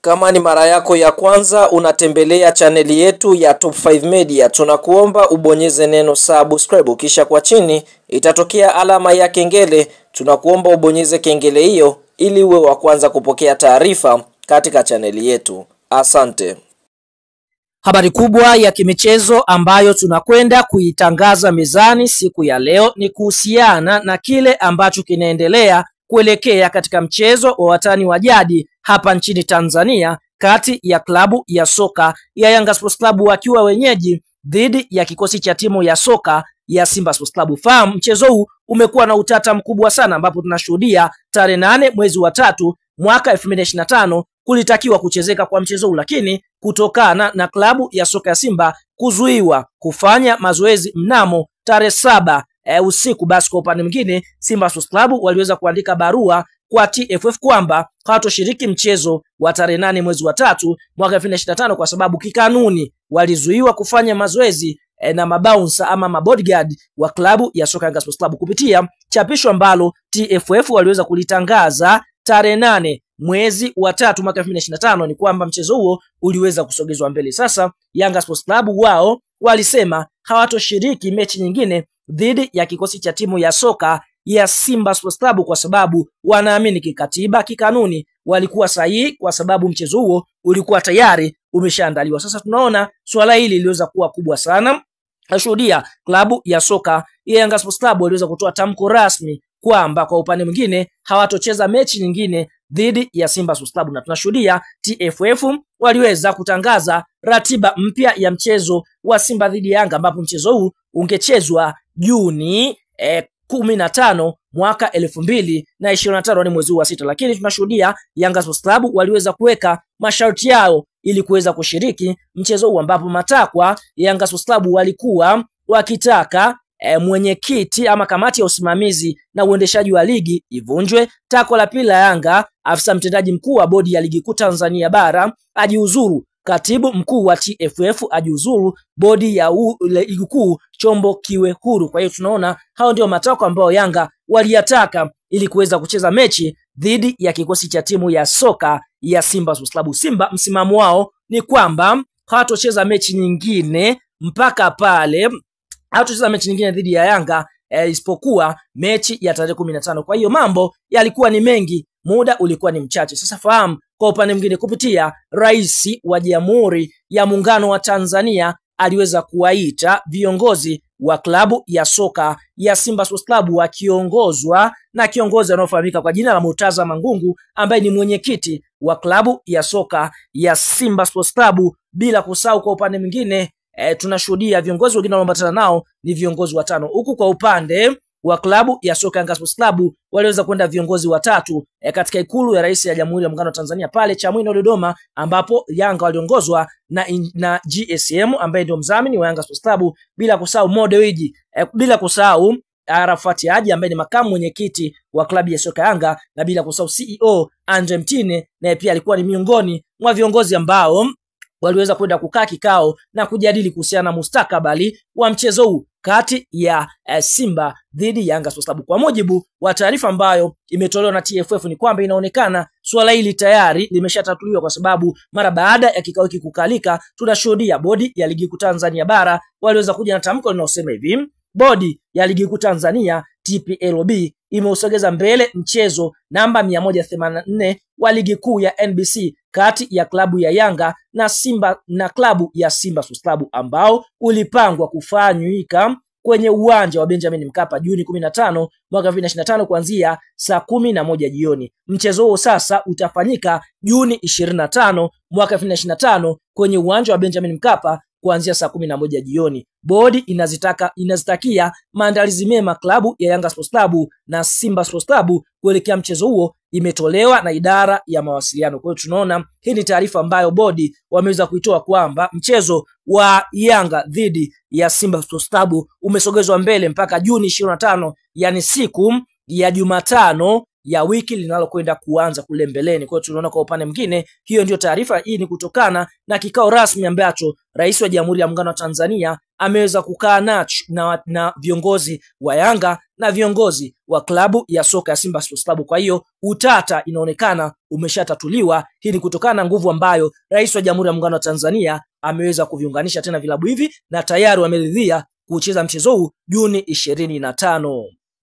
Kama ni mara yako ya kwanza unatembelea chaneli yetu ya Top 5 Media, tunakuomba ubonyeze neno subscribe, kisha kwa chini itatokea alama ya kengele. Tunakuomba ubonyeze kengele hiyo ili uwe wa kwanza kupokea taarifa katika chaneli yetu. Asante. Habari kubwa ya kimichezo ambayo tunakwenda kuitangaza mezani siku ya leo ni kuhusiana na kile ambacho kinaendelea kuelekea katika mchezo wa watani wa jadi hapa nchini Tanzania kati ya klabu ya soka ya Yanga Sports Club wakiwa wenyeji dhidi ya kikosi cha timu ya soka ya Simba Sports Club. Fahamu mchezo huu umekuwa na utata mkubwa sana, ambapo tunashuhudia tarehe 8 mwezi wa 3 mwaka 2025 kulitakiwa kuchezeka kwa mchezo huu, lakini kutokana na klabu ya soka ya Simba kuzuiwa kufanya mazoezi mnamo tarehe 7 usiku, basi kwa upande mwingine Simba Sports Club waliweza kuandika barua kwa TFF kwamba hawatoshiriki mchezo wa tarehe 8 mwezi wa 3 mwaka 2025 kwa sababu kikanuni walizuiwa kufanya mazoezi na mabouncer ama mabodyguard wa klabu ya soka Yanga Sports Club. Kupitia chapisho ambalo TFF waliweza kulitangaza tarehe 8 mwezi wa 3 mwaka 2025 ni kwamba mchezo huo uliweza kusogezwa mbele. Sasa Yanga Sports Club wao walisema hawatoshiriki mechi nyingine dhidi ya kikosi cha timu ya soka ya Simba Sports Club kwa sababu wanaamini kikatiba, kikanuni walikuwa sahihi kwa sababu mchezo huo ulikuwa tayari umeshaandaliwa. Sasa tunaona swala hili liliweza kuwa kubwa sana. Nashuhudia klabu ya soka ya Yanga Sports Club waliweza kutoa tamko rasmi kwamba kwa upande mwingine hawatocheza mechi nyingine dhidi ya Simba Sports Club, na tunashuhudia TFF waliweza kutangaza ratiba mpya ya mchezo wa Simba dhidi ya Yanga, ambapo mchezo huu ungechezwa Juni 15 mwaka 2025 ni mwezi wa 6, lakini tunashuhudia Yanga Sports Club waliweza kuweka masharti yao ili kuweza kushiriki mchezo huu, ambapo matakwa ya Yanga Sports Club walikuwa wakitaka mwenyekiti ama kamati ya usimamizi na uendeshaji wa ligi ivunjwe. Takwa la pili la Yanga, afisa mtendaji mkuu wa bodi ya ligi kuu Tanzania bara ajiuzuru, katibu mkuu wa TFF ajiuzuru, bodi ya ligi kuu chombo kiwe huru. Kwa hiyo tunaona hao ndio matakwa ambayo Yanga waliyataka ili kuweza kucheza mechi dhidi ya kikosi cha timu ya soka ya Simba Sports Club. Simba msimamo wao ni kwamba hawatocheza mechi nyingine mpaka pale hawatocheza mechi nyingine dhidi ya Yanga isipokuwa mechi ya tarehe 15. Kwa hiyo mambo yalikuwa ni mengi, muda ulikuwa ni mchache. Sasa fahamu kwa upande mwingine, kupitia Rais wa Jamhuri ya Muungano wa Tanzania aliweza kuwaita viongozi wa klabu ya soka ya Simba Sports Club wakiongozwa na kiongozi anaofahamika kwa jina la Murtaza Mangungu ambaye ni mwenyekiti wa klabu ya soka ya Simba Sports Club. Bila kusahau kwa upande mwingine tunashuhudia viongozi wengine wanaoambatana nao ni viongozi watano, huku kwa upande wa klabu ya soka Yanga Sports Club waliweza kwenda viongozi watatu katika ikulu ya Rais ya Jamhuri ya Muungano wa Tanzania pale Chamwino Dodoma, ambapo Yanga waliongozwa na GSM ambaye ndio mdhamini wa Yanga Sports Club, bila kusahau Mo Dewji, bila kusahau Arafat Haji ambaye ni makamu mwenyekiti wa klabu ya soka Yanga, na bila kusahau CEO Andre Mtine naye pia alikuwa ni miongoni mwa viongozi ambao waliweza kwenda kukaa kikao na kujadili kuhusiana na mustakabali wa mchezo huu kati ya Simba dhidi ya Yanga Sports Club. Kwa mujibu wa taarifa ambayo imetolewa na TFF ni kwamba inaonekana swala hili tayari limeshatatuliwa, kwa sababu mara baada ya kikao hiki kukalika, tunashuhudia bodi ya ligi kuu Tanzania bara waliweza kuja na tamko linalosema hivi: bodi ya ligi kuu Tanzania TPLB imeusogeza mbele mchezo namba 184 wa ligi kuu ya NBC kati ya klabu ya Yanga na Simba na klabu ya Simba Sports Club ambao ulipangwa kufanyika kwenye uwanja wa Benjamin Mkapa Juni 15 mwaka 2025 kuanzia saa 11 jioni. Mchezo huo sasa utafanyika Juni 25 mwaka 2025 kwenye uwanja wa Benjamin Mkapa kuanzia saa 11 jioni. Bodi inazitakia maandalizi mema klabu ya Yanga Sports Club na Simba Sports Club kuelekea mchezo huo, imetolewa na idara ya mawasiliano. Kwa hiyo tunaona hii ni taarifa ambayo bodi wameweza kuitoa kwamba mchezo wa Yanga dhidi ya Simba Sports Club umesogezwa mbele mpaka Juni 25, yani siku ya Jumatano ya wiki linalokwenda kuanza kule mbeleni. Kwa hiyo tunaona kwa upande mwingine, hiyo ndio taarifa. Hii ni kutokana na kikao rasmi ambacho Rais wa Jamhuri ya Muungano wa Tanzania ameweza kukaa na viongozi wa Yanga na viongozi wa klabu ya soka ya Simba Sports Club. Kwa hiyo utata inaonekana umeshatatuliwa. Hii ni kutokana na nguvu ambayo Rais wa Jamhuri ya Muungano wa Tanzania ameweza kuviunganisha tena vilabu hivi, na tayari wameridhia kucheza mchezo huu Juni 25.